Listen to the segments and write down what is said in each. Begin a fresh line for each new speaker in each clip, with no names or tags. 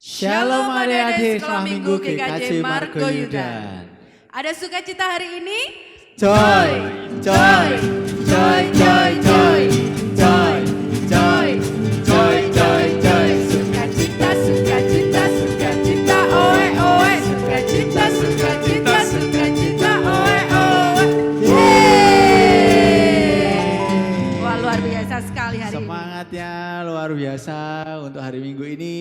Shalom adik-adik sekolah minggu GKJ Margo Yudan.
Ada sukacita hari ini?
Joy, joy, joy, joy, joy, joy, joy, joy, joy, joy.
Sukacita, sukacita, sukacita, oe, oe. Sukacita, sukacita, sukacita, oe, oe. Yeay. Wah, luar biasa sekali hari ini.
Semangatnya luar biasa untuk hari Minggu ini.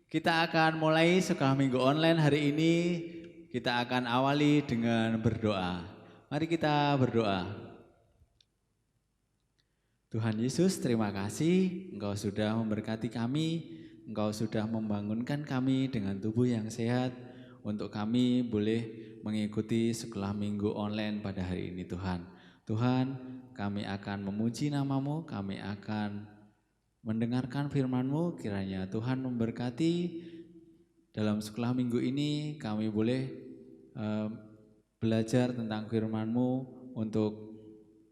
Kita akan mulai sekolah minggu online hari ini. Kita akan awali dengan berdoa. Mari kita berdoa. Tuhan Yesus, terima kasih Engkau sudah memberkati kami. Engkau sudah membangunkan kami dengan tubuh yang sehat untuk kami boleh mengikuti sekolah minggu online pada hari ini Tuhan. Tuhan, kami akan memuji nama-Mu, kami akan mendengarkan firman-Mu, kiranya Tuhan memberkati dalam sekolah minggu ini kami boleh belajar tentang firman-Mu untuk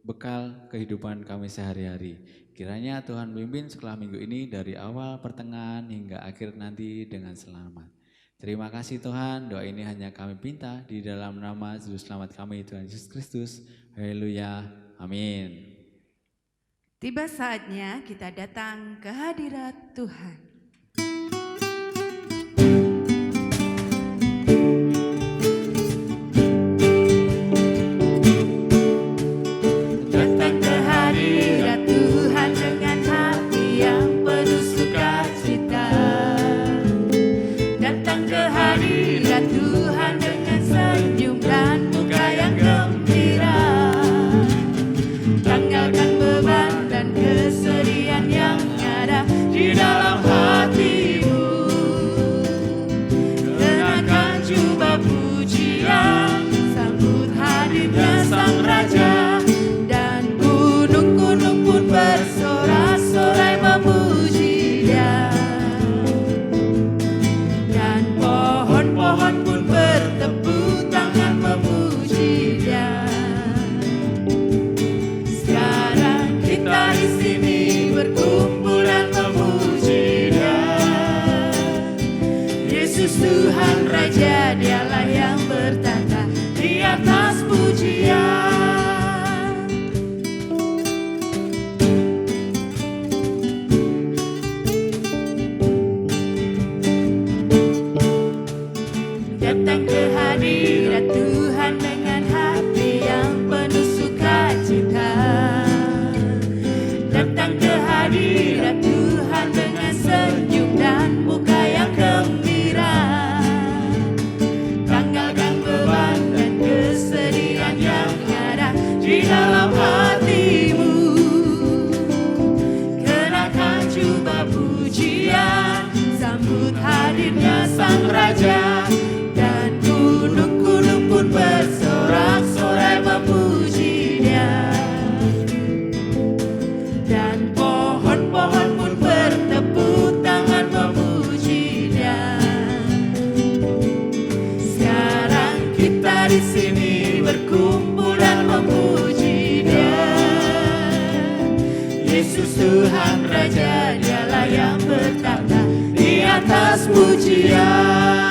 bekal kehidupan kami sehari-hari. Kiranya Tuhan pimpin sekolah minggu ini dari awal, pertengahan hingga akhir nanti dengan selamat. Terima kasih Tuhan, doa ini hanya kami pinta di dalam nama Juru Selamat kami Tuhan Yesus Kristus. Haleluya, amin.
Tiba saatnya kita datang ke hadirat Tuhan. Datang ke hadirat Tuhan dengan hati yang penuh sukacita. Datang ke hadirat Tuhan dengan senyum dan muka yang gembira. Tanggalkan beban dan kesedihan yang ada di dalam hatimu. Kenakan jubah pujian, sambut hadirnya Sang Raja. Dan gunung-gunung pun bersorak-sorai memuji Dia. Dan pohon-pohon pun bertepuk tangan memuji Dia. Kita di sini berkumpul dan memuji Dia. Yesus Tuhan Raja, Dialah yang bertata di atas pujian. Datang ke hadirat Tuhan dengan hati yang penuh sukacita. Datang ke hadirat Tuhan dengan senyum dan muka yang gembira. Tanggalkan beban dan kesedihan yang ada di dalam hatimu. Kenakan jubah pujian, sambut hadirnya Sang Raja. Dan gunung-gunung pun bersorak-sorai memuji Dia. Dan pohon-pohon pun bertepuk tangan memuji Dia. Sekarang kita di sini berkumpul dan memuji Dia. Yesus Tuhan Raja, Dialah yang bertata di atas pujian.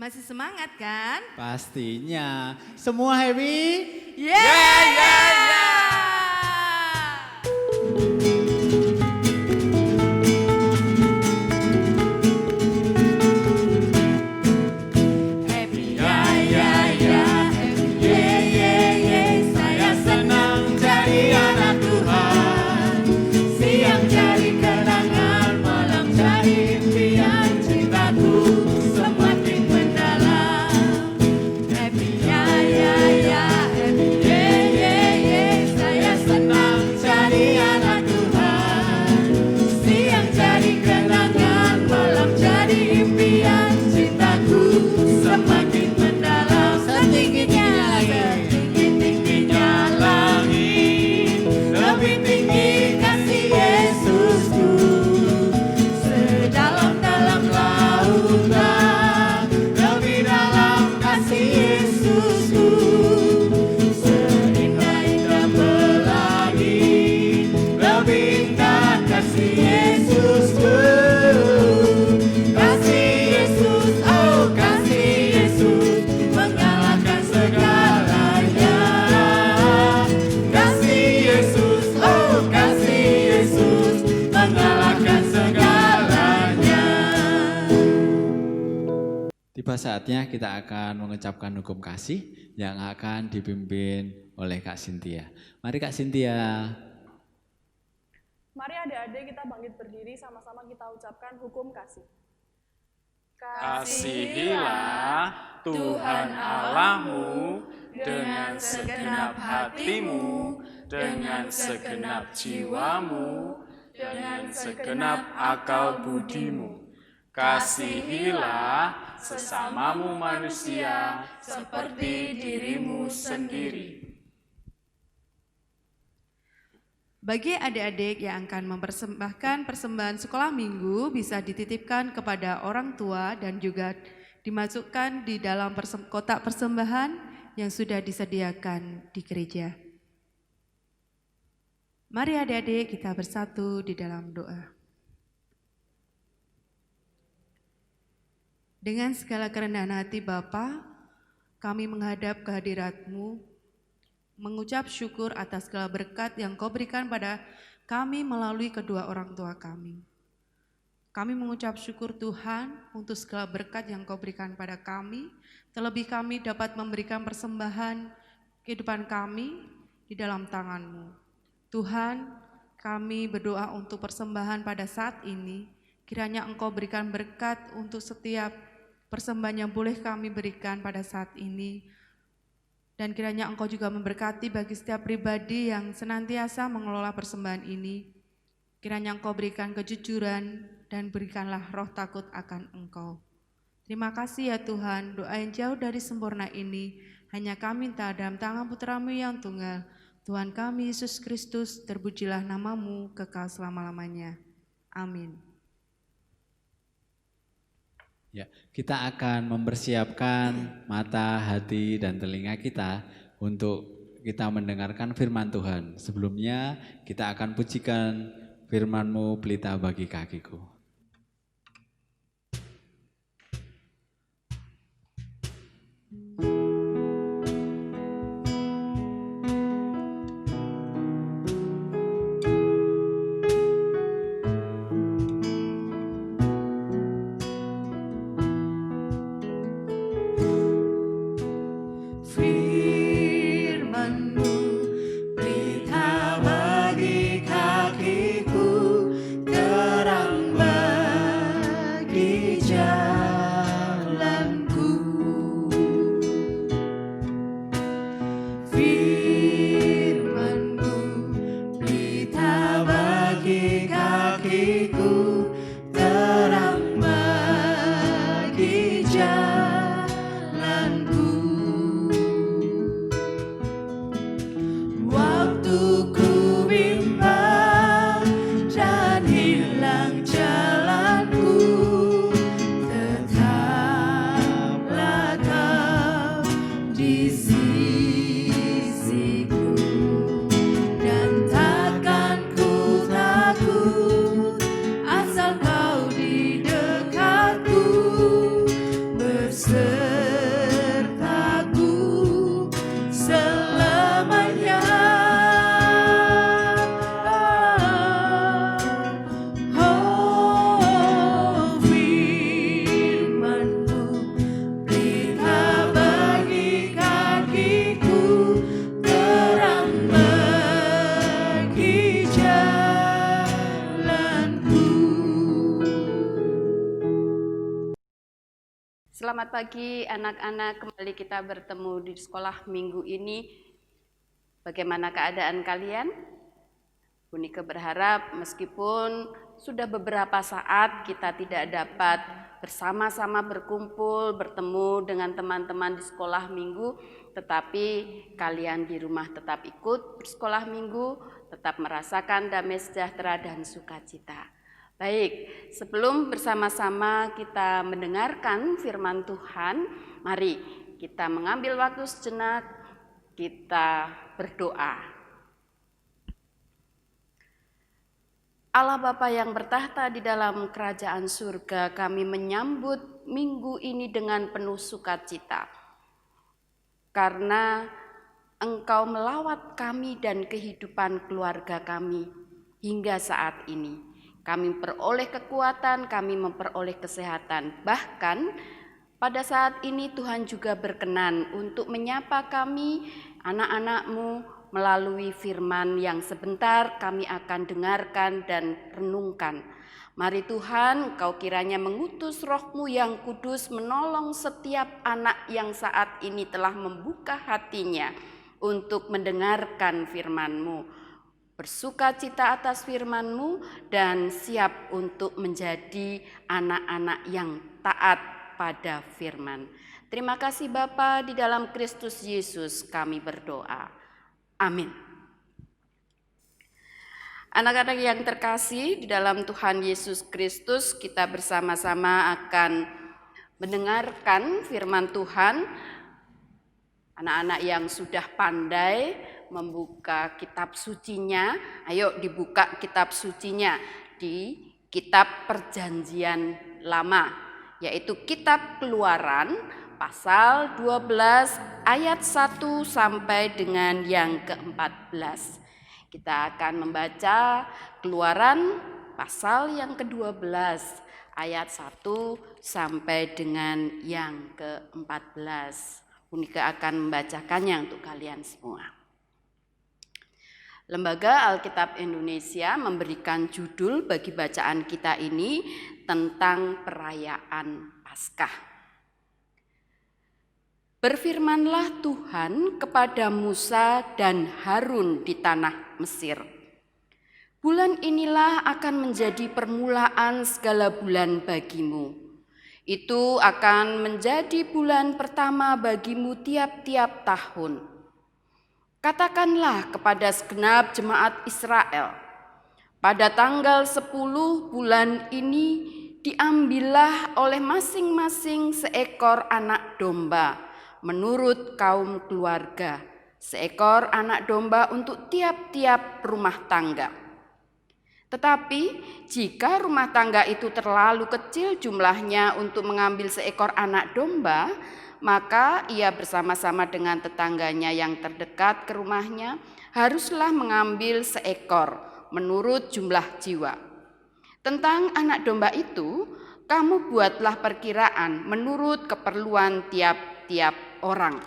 Masih semangat kan?
Pastinya. Semua happy?
Yeah. Happy ya, happy yeah. Saya senang jadi anak Tuhan. Siang jadi kenangan, malam jadi impian cintaku semakin mendalam. Happy ya, happy yeah.
Tiba saatnya kita akan mengucapkan hukum kasih yang akan dipimpin oleh Kak Cynthia. Mari Kak Cynthia.
Mari adik-adik kita bangkit berdiri, sama-sama kita ucapkan hukum kasih.
Kasihilah Tuhan Allahmu dengan segenap hatimu, dengan segenap jiwamu, dengan segenap akal budimu. Kasihilah sesamamu manusia seperti dirimu sendiri.
Bagi adik-adik yang akan mempersembahkan persembahan sekolah minggu bisa dititipkan kepada orang tua dan juga dimasukkan di dalam kotak persembahan yang sudah disediakan di gereja. Mari adik-adik kita bersatu di dalam doa. Dengan segala kerendahan hati Bapa, kami menghadap kehadirat-Mu, mengucap syukur atas segala berkat yang Kau berikan pada kami melalui kedua orang tua kami. Kami mengucap syukur Tuhan untuk segala berkat yang Kau berikan pada kami, terlebih kami dapat memberikan persembahan kehidupan kami di dalam tangan-Mu. Tuhan, kami berdoa untuk persembahan pada saat ini, kiranya Engkau berikan berkat untuk setiap persembahan yang boleh kami berikan pada saat ini. Dan kiranya Engkau juga memberkati bagi setiap pribadi yang senantiasa mengelola persembahan ini. Kiranya Engkau berikan kejujuran dan berikanlah roh takut akan Engkau. Terima kasih ya Tuhan, doa yang jauh dari sempurna ini hanya kami minta dalam tangan Putra-Mu yang tunggal, Tuhan kami Yesus Kristus, terpujilah nama-Mu kekal selama-lamanya. Amin.
Ya, kita akan mempersiapkan mata, hati, dan telinga kita untuk kita mendengarkan firman Tuhan. Sebelumnya kita akan pujikan firman-Mu pelita bagi kakiku.
Firman-Mu pelita bagi kakiku, terang bagi jalanku. Firman-Mu pelita bagi kakiku, terang bagi jalanku. Waktu ku bimbang dan hilang jalanku, tetaplah Kau di sisiku, dan takkan ku takut asal Kau di dekatku, bersertaku selamanya. Oh, firman-Mu pelita bagi kakiku, terang bagi jalanku.
Selamat pagi anak-anak, kembali kita bertemu di sekolah minggu ini. Bagaimana keadaan kalian? Bunike berharap meskipun sudah beberapa saat kita tidak dapat bersama-sama berkumpul, bertemu dengan teman-teman di sekolah minggu, tetapi kalian di rumah tetap ikut bersekolah minggu, tetap merasakan damai sejahtera dan sukacita. Baik, sebelum bersama-sama kita mendengarkan firman Tuhan, mari kita mengambil waktu sejenak, kita berdoa. Allah Bapa yang bertahta di dalam kerajaan surga, kami menyambut minggu ini dengan penuh sukacita. Karena Engkau melawat kami dan kehidupan keluarga kami hingga saat ini. Kami memperoleh kekuatan, kami memperoleh kesehatan. Bahkan Pada saat ini Tuhan juga berkenan untuk menyapa kami, anak-anak-Mu, melalui firman yang sebentar kami akan dengarkan dan renungkan. Mari Tuhan, Engkau kiranya mengutus Roh-Mu yang kudus menolong setiap anak yang saat ini telah membuka hatinya untuk mendengarkan firman-Mu. Bersukacita atas firman-Mu dan siap untuk menjadi anak-anak yang taat pada firman. Terima kasih Bapa, di dalam Kristus Yesus kami berdoa. Amin. Anak-anak yang terkasih di dalam Tuhan Yesus Kristus, kita bersama-sama akan mendengarkan firman Tuhan. Anak-anak yang sudah pandai membuka kitab sucinya, ayo dibuka kitab sucinya di kitab Perjanjian Lama, yaitu kitab Keluaran pasal 12 ayat 1 sampai dengan yang ke-14. Kita akan membaca Keluaran pasal yang ke-12 ayat 1 sampai dengan yang ke-14. Unika akan membacakannya untuk kalian semua. Lembaga Alkitab Indonesia memberikan judul bagi bacaan kita ini tentang perayaan Paskah. Berfirmanlah Tuhan kepada Musa dan Harun di tanah Mesir. Bulan inilah akan menjadi permulaan segala bulan bagimu. Itu akan menjadi bulan pertama bagimu tiap-tiap tahun. Katakanlah kepada segenap jemaat Israel, pada tanggal 10 bulan ini diambillah oleh masing-masing seekor anak domba menurut kaum keluarga, seekor anak domba untuk tiap-tiap rumah tangga. Tetapi jika rumah tangga itu terlalu kecil jumlahnya untuk mengambil seekor anak domba, maka ia bersama-sama dengan tetangganya yang terdekat ke rumahnya haruslah mengambil seekor menurut jumlah jiwa. Tentang anak domba itu, kamu buatlah perkiraan menurut keperluan tiap-tiap orang.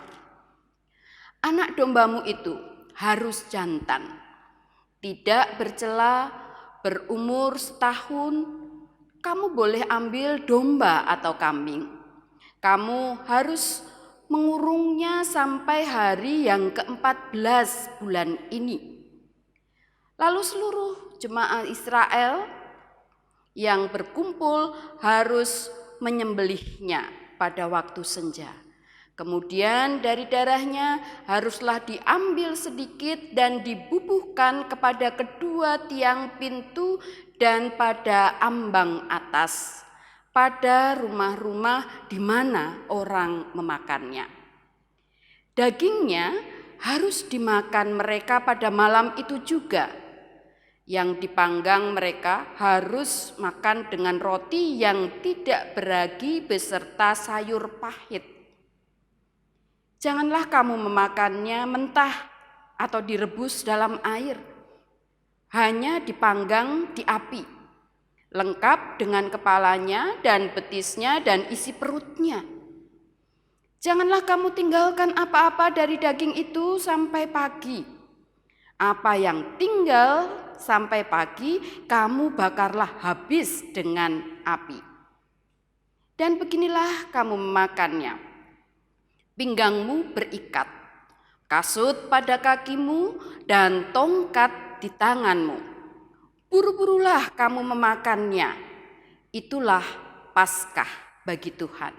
Anak dombamu itu harus jantan, tidak bercela, berumur setahun. Kamu boleh ambil domba atau kambing. Kamu harus mengurungnya sampai hari yang ke-14 bulan ini. Lalu seluruh jemaat Israel yang berkumpul harus menyembelihnya pada waktu senja. Kemudian dari darahnya haruslah diambil sedikit dan dibubuhkan kepada kedua tiang pintu dan pada ambang atas, pada rumah-rumah di mana orang memakannya. Dagingnya harus dimakan mereka pada malam itu juga. Yang dipanggang mereka harus makan dengan roti yang tidak beragi beserta sayur pahit. Janganlah kamu memakannya mentah atau direbus dalam air. Hanya dipanggang di api, lengkap dengan kepalanya dan betisnya dan isi perutnya. Janganlah kamu tinggalkan apa-apa dari daging itu sampai pagi. Apa yang tinggal sampai pagi kamu bakarlah habis dengan api. Dan beginilah kamu memakannya. Pinggangmu berikat, kasut pada kakimu dan tongkat di tanganmu. Buru-burulah kamu memakannya. Itulah Paskah bagi Tuhan.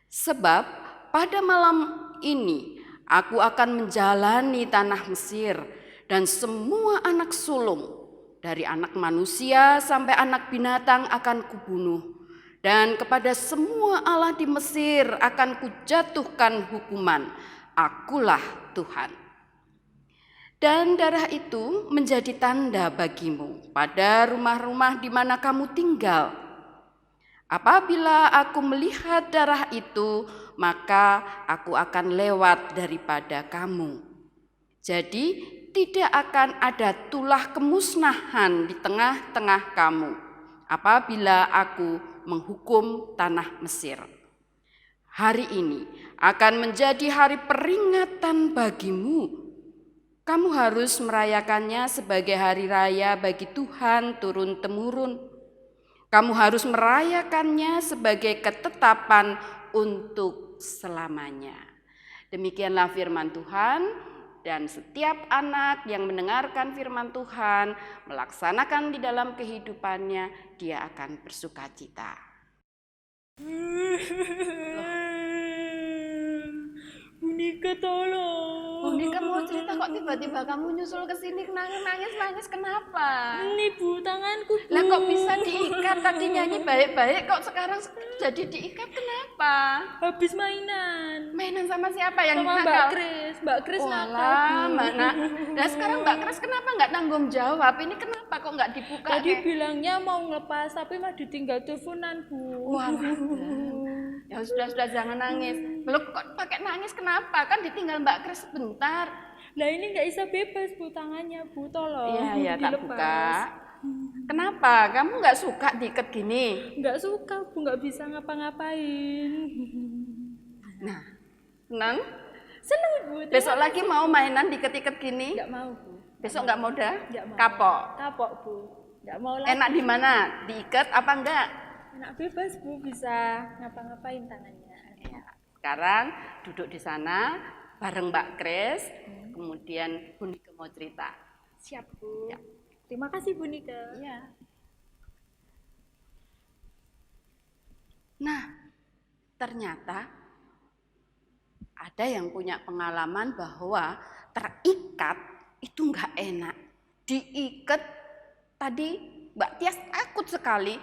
Sebab pada malam ini aku akan menjalani tanah Mesir dan semua anak sulung dari anak manusia sampai anak binatang akan kubunuh. Dan kepada semua Allah di Mesir akan kujatuhkan hukuman. Akulah Tuhan. Dan darah itu menjadi tanda bagimu pada rumah-rumah di mana kamu tinggal. Apabila aku melihat darah itu, maka aku akan lewat daripada kamu. Jadi tidak akan ada tulah kemusnahan di tengah-tengah kamu apabila aku menghukum tanah Mesir. Hari ini akan menjadi hari peringatan bagimu. Kamu harus merayakannya sebagai hari raya bagi Tuhan turun-temurun. Kamu harus merayakannya sebagai ketetapan untuk selamanya. Demikianlah firman Tuhan, dan setiap anak yang mendengarkan firman Tuhan, melaksanakan di dalam kehidupannya, dia akan bersukacita.
Bunika tolong.
Bunika mau cerita kok tiba-tiba kamu nyusul ke sini nangis kenapa?
Ini Bu, tanganku Bu.
Lah kok bisa diikat, tadi nyanyi baik-baik kok sekarang jadi diikat kenapa?
Habis mainan.
Mainan sama siapa yang
Sama
nakal?
Mbak Kris nakal
Walah,
Bu.
mana? Nah sekarang Mbak Kris kenapa nggak tanggung jawab? Ini kenapa kok nggak dibuka?
Tadi bilangnya mau ngelepas tapi mah ditinggal teleponan Bu.
Wah, ya sudah jangan nangis. Belum kok pakai nangis kenapa? Kan ditinggal Mbak Kris sebentar.
Lah ini nggak bisa bebas Bu tangannya Bu, tolong.
Iya tak
dilepas.
buka. Kenapa? Kamu nggak suka diikat gini?
Nggak suka Bu, nggak bisa ngapa-ngapain.
Nah, senang?
Seneng Bu.
Besok lagi mau mainan diikat-ikat gini?
Nggak mau Bu.
Besok nggak mau dah?
Nggak mau.
Kapok.
Kapok Bu. Nggak mau lagi.
Enak di mana? Diikat apa enggak?
Enak bebas Bu, bisa ngapa-ngapain tangannya.
Ya, sekarang duduk di sana bareng Mbak Kris, kemudian Bunika mau cerita.
Siap Bu.
Ya.
Terima kasih Bu Nika.
Iya. Nah, ternyata ada yang punya pengalaman bahwa terikat itu nggak enak. Diikat tadi Mbak Tias takut sekali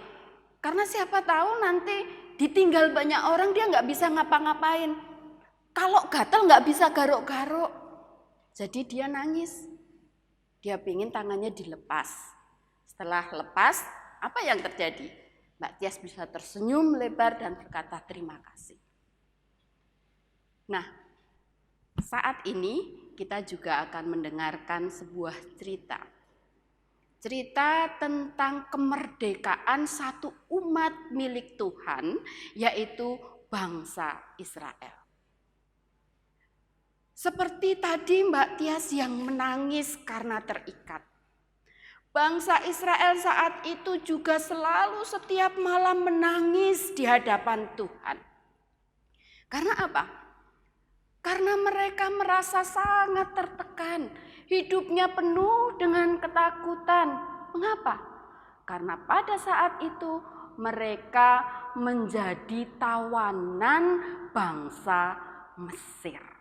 karena siapa tahu nanti ditinggal banyak orang dia nggak bisa ngapa-ngapain. Kalau gatal nggak bisa garuk-garuk. Jadi dia nangis. Dia pingin tangannya dilepas. Setelah lepas, apa yang terjadi? Mbak Tias bisa tersenyum lebar dan berkata terima kasih. Nah, saat ini kita juga akan mendengarkan sebuah cerita. Cerita tentang kemerdekaan satu umat milik Tuhan, yaitu bangsa Israel. Seperti tadi Mbak Tias yang menangis karena terikat. Bangsa Israel saat itu juga selalu setiap malam menangis di hadapan Tuhan. Karena apa? Karena mereka merasa sangat tertekan. Hidupnya penuh dengan ketakutan. Mengapa? Karena pada saat itu mereka menjadi tawanan bangsa Mesir.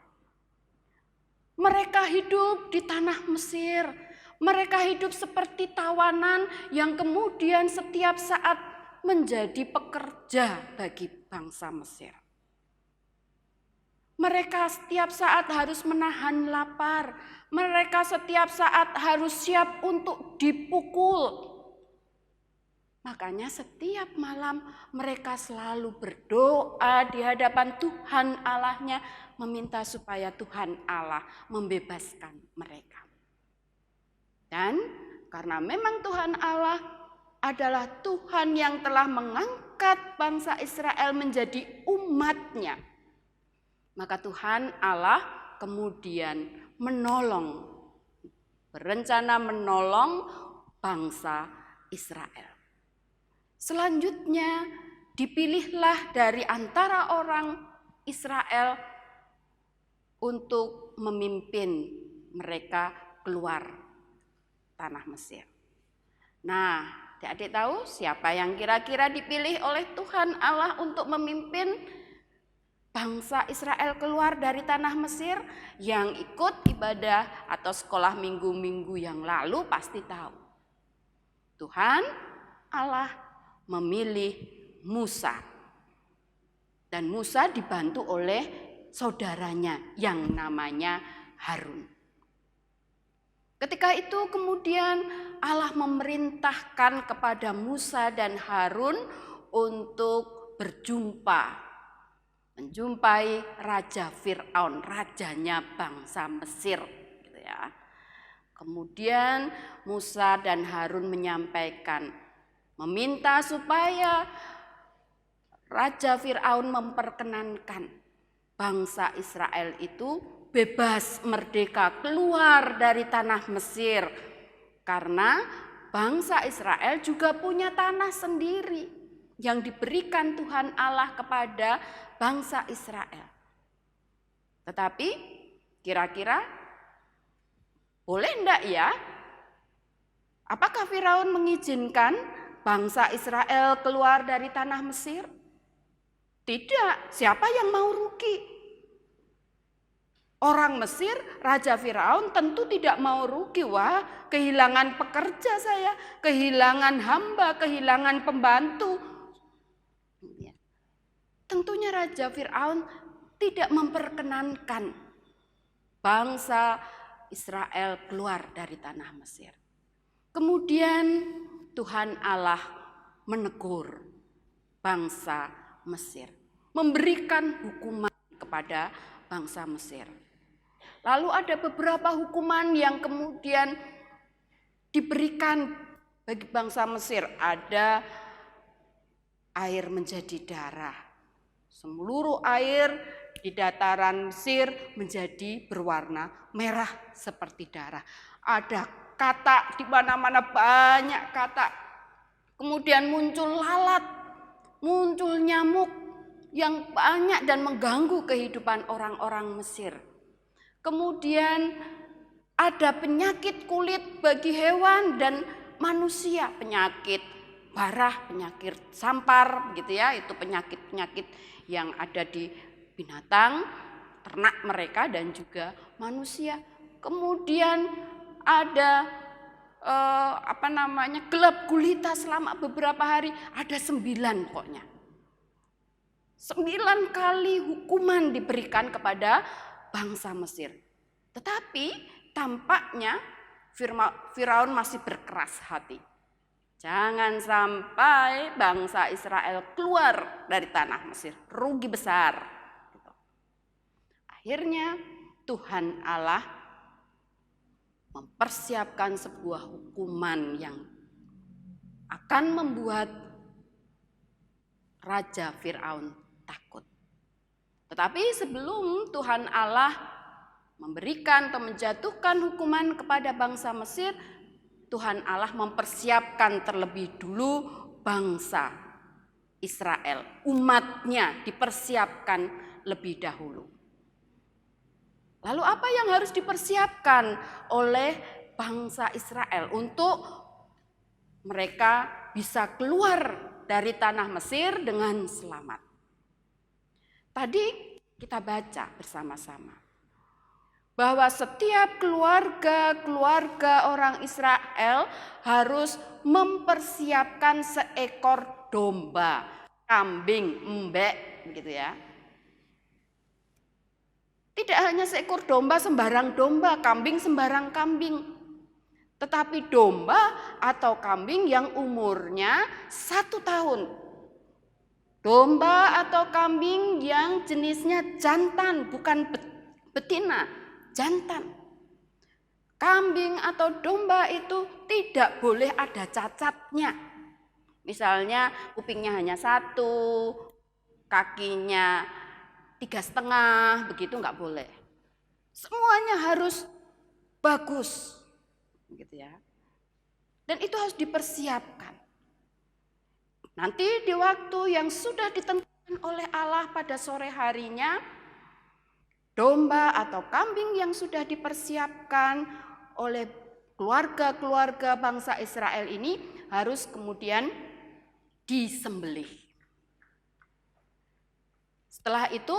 Mereka hidup di tanah Mesir. Mereka hidup seperti tawanan yang kemudian setiap saat menjadi pekerja bagi bangsa Mesir. Mereka setiap saat harus menahan lapar. Mereka setiap saat harus siap untuk dipukul. Makanya setiap malam mereka selalu berdoa di hadapan Tuhan Allahnya, meminta supaya Tuhan Allah membebaskan mereka. Dan karena memang Tuhan Allah adalah Tuhan yang telah mengangkat bangsa Israel menjadi umatnya, maka Tuhan Allah kemudian berencana menolong bangsa Israel. Selanjutnya dipilihlah dari antara orang Israel untuk memimpin mereka keluar tanah Mesir. Nah, adik-adik tahu siapa yang kira-kira dipilih oleh Tuhan Allah untuk memimpin bangsa Israel keluar dari tanah Mesir? Yang ikut ibadah atau sekolah minggu-minggu yang lalu pasti tahu. Tuhan Allah memilih Musa. Dan Musa dibantu oleh saudaranya yang namanya Harun. Ketika itu kemudian Allah memerintahkan kepada Musa dan Harun untuk menjumpai Raja Fir'aun, rajanya bangsa Mesir, gitu ya. Kemudian Musa dan Harun meminta supaya Raja Firaun memperkenankan bangsa Israel itu bebas merdeka keluar dari tanah Mesir. Karena bangsa Israel juga punya tanah sendiri yang diberikan Tuhan Allah kepada bangsa Israel. Tetapi kira-kira boleh enggak ya? Apakah Firaun mengizinkan bangsa Israel keluar dari tanah Mesir? Tidak, siapa yang mau rugi? Orang Mesir, Raja Firaun tentu tidak mau rugi. Wah, kehilangan pekerja saya, kehilangan hamba, kehilangan pembantu. Tentunya Raja Firaun tidak memperkenankan bangsa Israel keluar dari tanah Mesir. Kemudian Tuhan Allah menegur bangsa Mesir, memberikan hukuman kepada bangsa Mesir. Lalu ada beberapa hukuman yang kemudian diberikan bagi bangsa Mesir. Ada air menjadi darah. Seluruh air di dataran Mesir menjadi berwarna merah seperti darah. Ada kata di mana-mana, banyak kata. Kemudian muncul lalat, muncul nyamuk yang banyak dan mengganggu kehidupan orang-orang Mesir. Kemudian ada penyakit kulit bagi hewan dan manusia, penyakit barah, penyakit sampar, gitu ya. Itu penyakit-penyakit yang ada di binatang, ternak mereka dan juga manusia. Kemudian ada gelap gulita selama beberapa hari, ada 9 pokoknya. 9 kali hukuman diberikan kepada bangsa Mesir. Tetapi tampaknya Firaun masih berkeras hati. Jangan sampai bangsa Israel keluar dari tanah Mesir, rugi besar. Akhirnya Tuhan Allah mempersiapkan sebuah hukuman yang akan membuat Raja Firaun takut. Tetapi sebelum Tuhan Allah memberikan atau menjatuhkan hukuman kepada bangsa Mesir, Tuhan Allah mempersiapkan terlebih dulu bangsa Israel, umatnya dipersiapkan lebih dahulu. Lalu apa yang harus dipersiapkan oleh bangsa Israel untuk mereka bisa keluar dari tanah Mesir dengan selamat? Tadi kita baca bersama-sama bahwa setiap keluarga orang Israel harus mempersiapkan seekor domba, kambing, embek, begitu ya. Tidak hanya seekor domba sembarang domba, kambing sembarang kambing. Tetapi domba atau kambing yang umurnya 1 tahun. Domba atau kambing yang jenisnya jantan, bukan betina, jantan. Kambing atau domba itu tidak boleh ada cacatnya. Misalnya kupingnya hanya 1, kakinya 3,5, begitu nggak boleh. Semuanya harus bagus, gitu ya. Dan itu harus dipersiapkan. Nanti di waktu yang sudah ditentukan oleh Allah pada sore harinya, domba atau kambing yang sudah dipersiapkan oleh keluarga-keluarga bangsa Israel ini harus kemudian disembelih. Setelah itu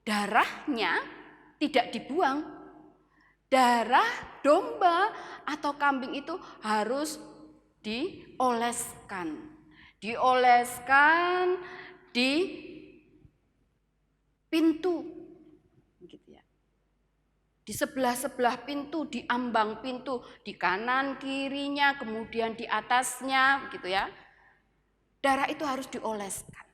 darahnya tidak dibuang. Darah domba atau kambing itu harus dioleskan. Dioleskan di pintu. Gitu ya. Di sebelah-sebelah pintu, di ambang pintu, di kanan kirinya, kemudian di atasnya, gitu ya. Darah itu harus dioleskan.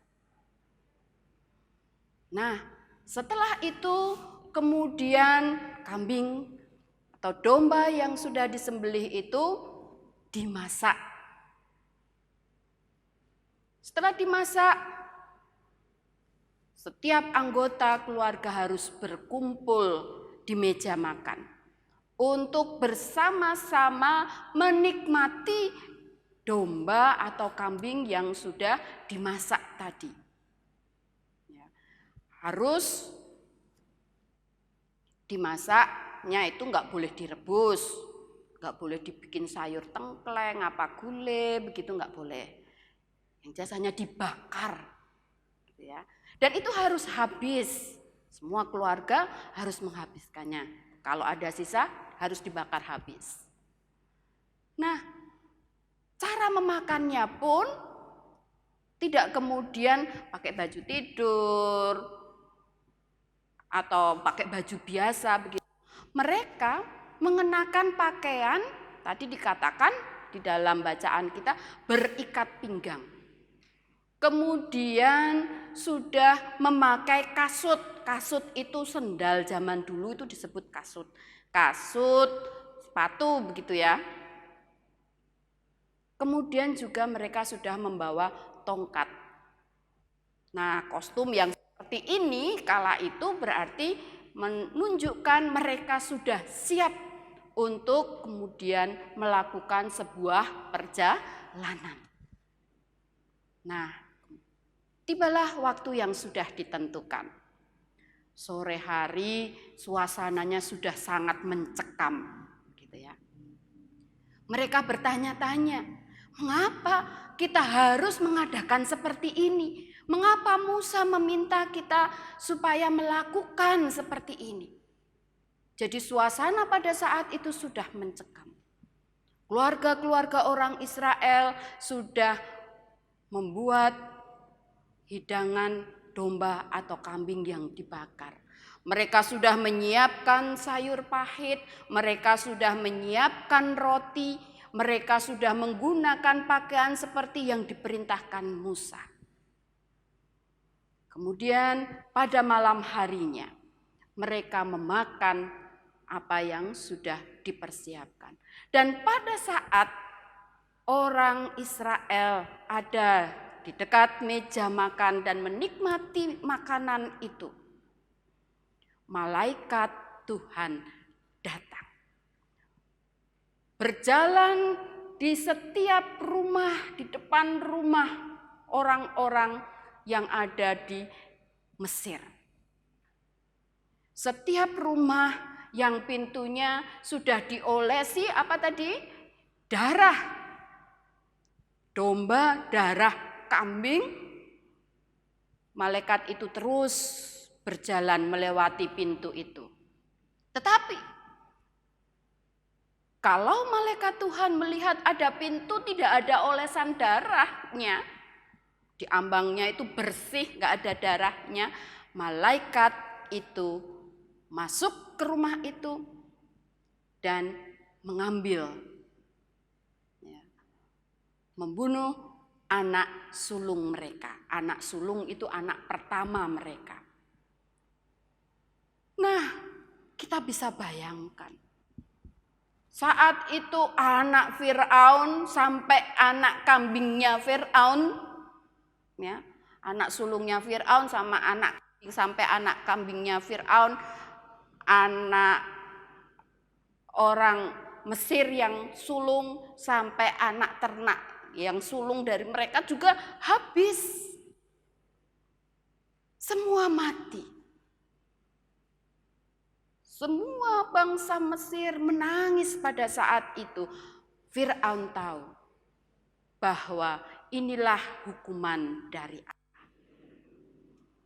Nah, setelah itu kemudian kambing atau domba yang sudah disembelih itu dimasak. Setelah dimasak, Setiap anggota keluarga harus berkumpul di meja makan untuk bersama-sama menikmati domba atau kambing yang sudah dimasak tadi. Ya, harus dimasaknya itu nggak boleh direbus, nggak boleh dibikin sayur tengkleng, apa gulai, begitu nggak boleh. Yang jasanya dibakar, gitu ya. Dan itu harus habis. Semua keluarga harus menghabiskannya. Kalau ada sisa harus dibakar habis. Nah, cara memakannya pun tidak kemudian pakai baju tidur atau pakai baju biasa begitu. Mereka mengenakan pakaian, tadi dikatakan di dalam bacaan kita, berikat pinggang. Kemudian sudah memakai kasut. Kasut itu sendal zaman dulu itu disebut kasut. Kasut, sepatu begitu ya. Kemudian juga mereka sudah membawa tongkat. Nah, kostum yang seperti ini kala itu berarti menunjukkan mereka sudah siap untuk kemudian melakukan sebuah perjalanan. Nah, tibalah waktu yang sudah ditentukan. Sore hari suasananya sudah sangat mencekam, gitu ya. Mereka bertanya-tanya, mengapa kita harus mengadakan seperti ini? Mengapa Musa meminta kita supaya melakukan seperti ini? Jadi suasana pada saat itu sudah mencekam. Keluarga-keluarga orang Israel sudah membuat hidangan domba atau kambing yang dibakar. Mereka sudah menyiapkan sayur pahit, mereka sudah menyiapkan roti, mereka sudah menggunakan pakaian seperti yang diperintahkan Musa. Kemudian pada malam harinya mereka memakan apa yang sudah dipersiapkan. Dan pada saat orang Israel ada di dekat meja makan dan menikmati makanan itu, malaikat Tuhan datang. Berjalan di setiap rumah, di depan rumah orang-orang yang ada di Mesir. Setiap rumah yang pintunya sudah diolesi apa tadi? Darah domba, darah kambing. Malaikat itu terus berjalan melewati pintu itu. Tetapi kalau malaikat Tuhan melihat ada pintu tidak ada olesan darahnya, di ambangnya itu bersih, nggak ada darahnya, malaikat itu masuk ke rumah itu dan mengambil, membunuh anak sulung mereka. Anak sulung itu anak pertama mereka. Nah, kita bisa bayangkan. Saat itu anak Firaun sampai anak kambingnya Firaun, ya, anak sulungnya Firaun sama anak sampai anak kambingnya Firaun, anak orang Mesir yang sulung sampai anak ternak yang sulung dari mereka juga habis. Semua mati. Semua bangsa Mesir menangis pada saat itu. Firaun tahu bahwa inilah hukuman dari Allah.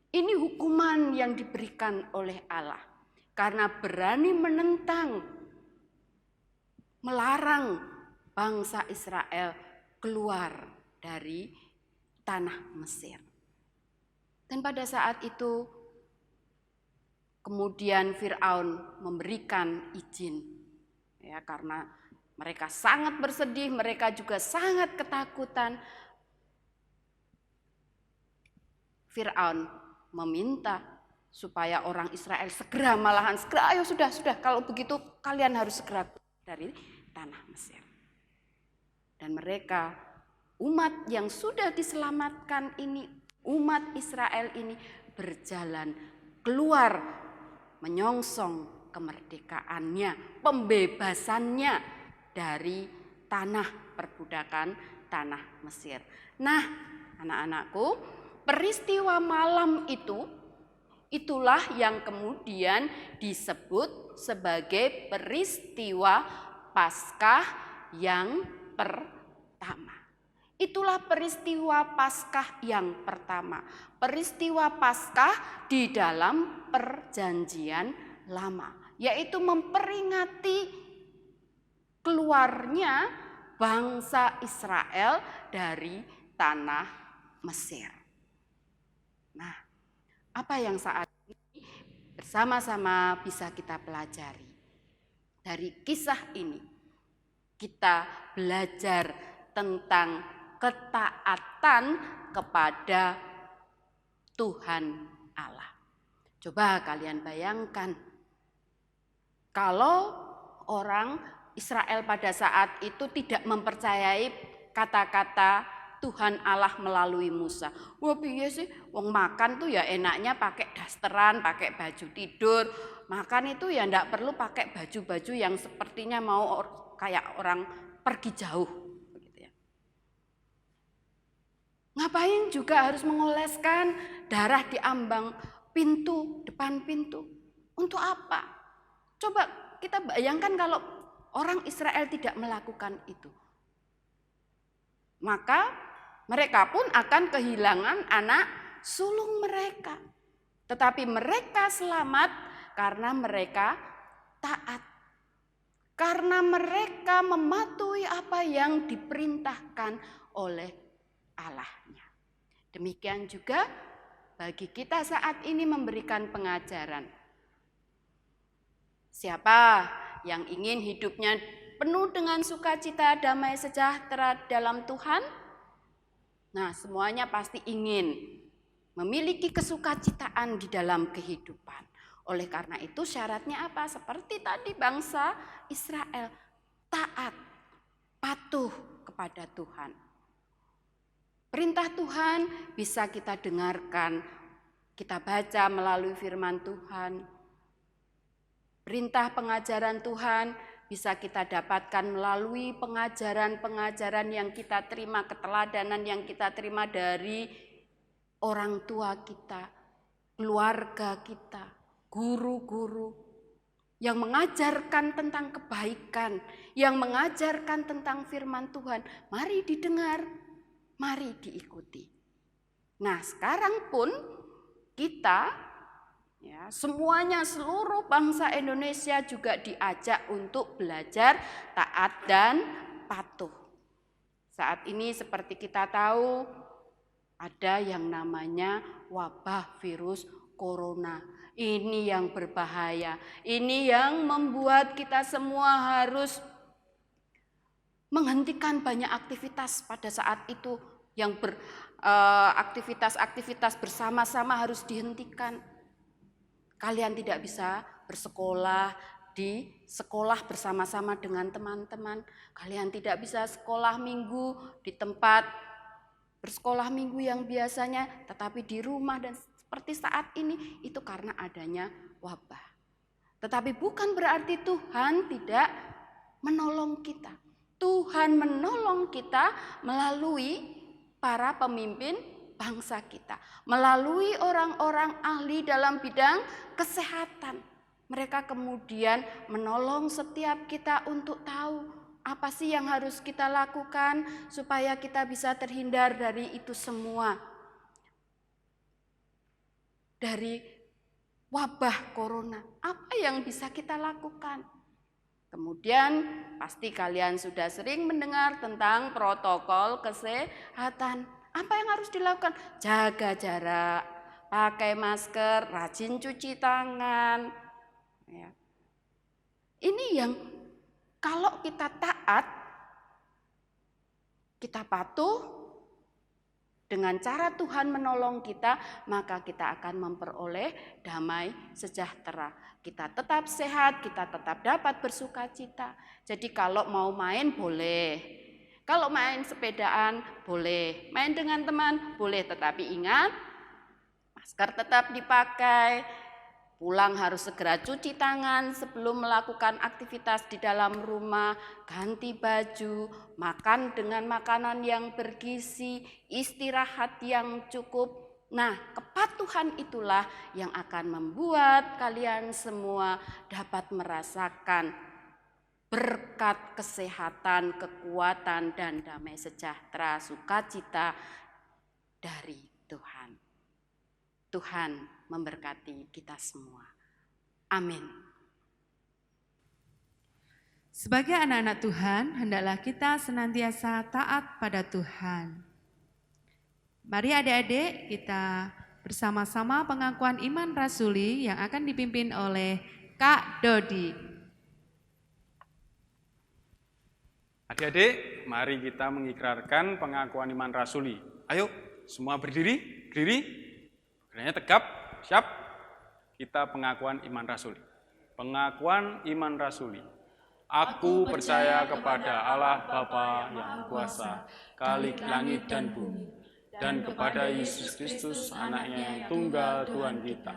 Ini hukuman yang diberikan oleh Allah karena berani menentang, melarang bangsa Israel keluar dari tanah Mesir. Dan pada saat itu kemudian Firaun memberikan izin, ya, karena mereka sangat bersedih, mereka juga sangat ketakutan. Firaun meminta supaya orang Israel segera, malahan segera, ayo sudah, kalau begitu kalian harus segera dari tanah Mesir. Dan mereka, umat yang sudah diselamatkan ini, umat Israel ini berjalan keluar menyongsong kemerdekaannya, pembebasannya dari tanah perbudakan, tanah Mesir. Nah, anak-anakku, peristiwa malam itulah yang kemudian disebut sebagai peristiwa Paskah yang pertama. Itulah peristiwa Paskah yang pertama. Peristiwa Paskah di dalam Perjanjian Lama, yaitu memperingati keluarnya bangsa Israel dari tanah Mesir. Nah, apa yang saat ini bersama-sama bisa kita pelajari? Dari kisah ini, kita belajar tentang ketaatan kepada Tuhan Allah. Coba kalian bayangkan, kalau orang Israel pada saat itu tidak mempercayai kata-kata Tuhan Allah melalui Musa. Wah, piye sih, wong makan tuh ya enaknya pakai dasteran, pakai baju tidur. Makan itu ya enggak perlu pakai baju-baju yang sepertinya mau kayak orang pergi jauh. Begitu ya. Ngapain juga harus mengoleskan darah di ambang pintu, depan pintu? Untuk apa? Coba kita bayangkan kalau orang Israel tidak melakukan itu. Maka mereka pun akan kehilangan anak sulung mereka. Tetapi mereka selamat karena mereka taat. Karena mereka mematuhi apa yang diperintahkan oleh Allahnya. Demikian juga bagi kita saat ini memberikan pengajaran. Siapa yang ingin hidupnya penuh dengan sukacita, damai sejahtera dalam Tuhan? Nah, semuanya pasti ingin memiliki kesukacitaan di dalam kehidupan. Oleh karena itu syaratnya apa? Seperti tadi bangsa Israel, taat, patuh kepada Tuhan. Perintah Tuhan bisa kita dengarkan, kita baca melalui firman Tuhan. Perintah pengajaran Tuhan bisa kita dapatkan melalui pengajaran-pengajaran yang kita terima, keteladanan yang kita terima dari orang tua kita, keluarga kita, guru-guru yang mengajarkan tentang kebaikan, yang mengajarkan tentang firman Tuhan. Mari didengar, mari diikuti. Nah, sekarang pun kita ya, semuanya, seluruh bangsa Indonesia juga diajak untuk belajar taat dan patuh. Saat ini seperti kita tahu ada yang namanya wabah virus corona. Ini yang berbahaya. Ini yang membuat kita semua harus menghentikan banyak aktivitas pada saat itu. Yang aktivitas-aktivitas bersama-sama harus dihentikan. Kalian tidak bisa bersekolah di sekolah bersama-sama dengan teman-teman. Kalian tidak bisa sekolah minggu di tempat bersekolah minggu yang biasanya, tetapi di rumah dan seperti saat ini itu karena adanya wabah. Tetapi bukan berarti Tuhan tidak menolong kita. Tuhan menolong kita melalui para pemimpin bangsa kita, melalui orang-orang ahli dalam bidang kesehatan. Mereka kemudian menolong setiap kita untuk tahu apa sih yang harus kita lakukan supaya kita bisa terhindar dari itu semua. Dari wabah corona, apa yang bisa kita lakukan? Kemudian pasti kalian sudah sering mendengar tentang protokol kesehatan. Apa yang harus dilakukan? Jaga jarak, pakai masker, rajin cuci tangan. Ya. Ini yang kalau kita taat, kita patuh dengan cara Tuhan menolong kita, maka kita akan memperoleh damai sejahtera. Kita tetap sehat, kita tetap dapat bersukacita. Jadi kalau mau main boleh. Kalau main sepedaan boleh, main dengan teman boleh, tetapi ingat Masker tetap dipakai, pulang harus segera cuci tangan sebelum melakukan aktivitas di dalam rumah, ganti baju, makan dengan makanan yang bergizi, istirahat yang cukup. Nah, kepatuhan itulah yang akan membuat kalian semua dapat merasakan berkat kesehatan, kekuatan, dan damai sejahtera, sukacita dari Tuhan. Tuhan memberkati kita semua. Amin.
Sebagai anak-anak Tuhan, hendaklah kita senantiasa taat pada Tuhan. Mari adik-adik kita bersama-sama pengakuan iman rasuli yang akan dipimpin oleh Kak Dodi.
Adik-adik, mari kita mengikrarkan pengakuan iman rasuli. Ayo, semua berdiri. Badannya tegap, siap. Kita pengakuan iman rasuli. Pengakuan iman rasuli. Aku percaya kepada Allah Bapa yang kuasa, Khalik langit dan bumi, dan kepada Yesus Kristus, anaknya yang tunggal Tuhan kita,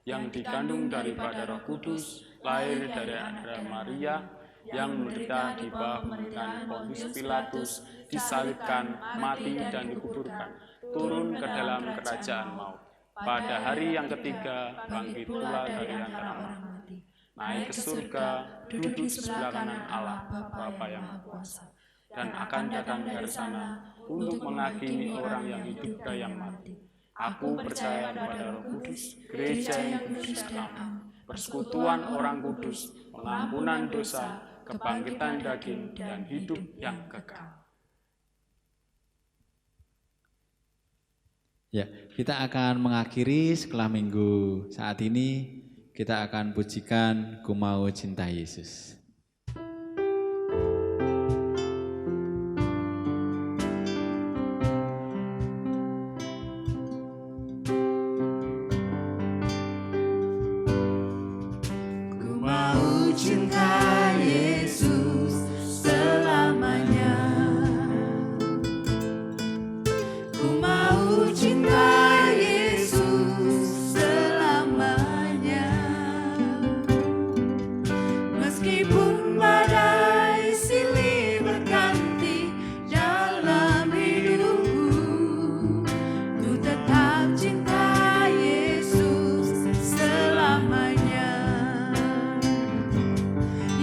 yang dikandung daripada Roh Kudus, lahir dari Andrea Maria, yang menderita di bawah pemerintahan Pontius Pilatus, disalibkan, mati dan dikuburkan, turun ke dalam kerajaan maut. Pada hari yang ketiga, bangkit pula dari antara mati, naik ke surga, duduk sebelah kanan Allah Bapa yang Maha Kuasa, dan akan datang dari sana untuk menghakimi orang yang hidup dan yang mati. Aku percaya kepada Roh Kudus, gereja yang kudus dan am, persekutuan orang kudus, pengampunan dosa, kebangkitan daging, dan hidup yang kekal.
Ya, kita akan mengakhiri sekolah minggu saat ini. Kita akan pujikan Ku Mau Cinta Yesus.
Ku mau cinta Yesus selamanya. Ku mau cinta Yesus selamanya. Meskipun badai silih berganti dalam hidupku, ku tetap cinta Yesus selamanya.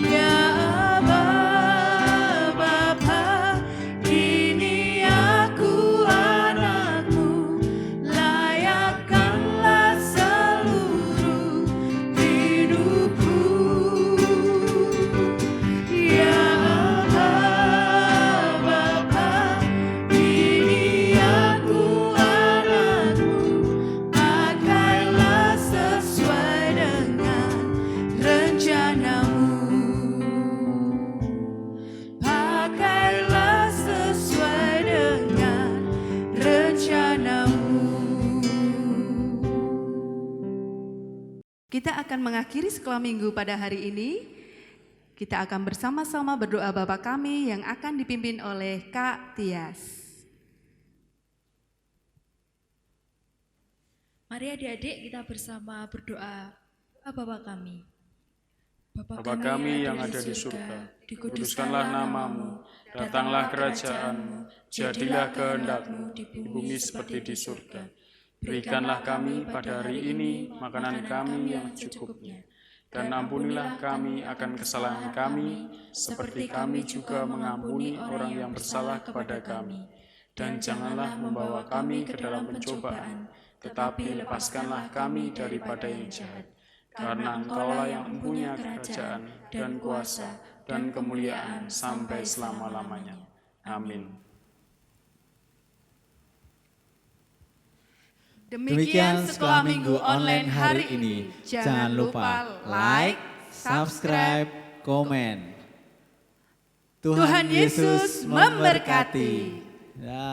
Ya Aba, Bapa, ini aku anakmu, layakkanlah seluruh hidupku. Ya Aba, Bapa, ini aku anakmu, pakailah sesuai dengan rencanamu. Pakailah sesuai dengan rencanamu.
Kita akan mengakhiri sekolah minggu pada hari ini. Kita akan bersama-sama berdoa Bapa kami yang akan dipimpin oleh Kak Tias.
Mari adik-adik kita bersama berdoa. Bapa kami.
Bapa kami yang ada di surga, dikuduskanlah namamu, datanglah kerajaanmu, jadilah kehendak-mu di bumi seperti di surga. Berikanlah kami pada hari ini makanan kami yang secukupnya, dan ampunilah kami akan kesalahan kami, seperti kami juga mengampuni orang yang bersalah kepada kami. Dan janganlah membawa kami ke dalam pencobaan, tetapi lepaskanlah kami daripada yang jahat. Karena Engkaulah yang mempunyai kerajaan dan kuasa dan kemuliaan sampai selama-lamanya. Amin.
Demikian sekolah minggu online hari ini. Jangan lupa like, subscribe, komen. Tuhan Yesus memberkati. Ya.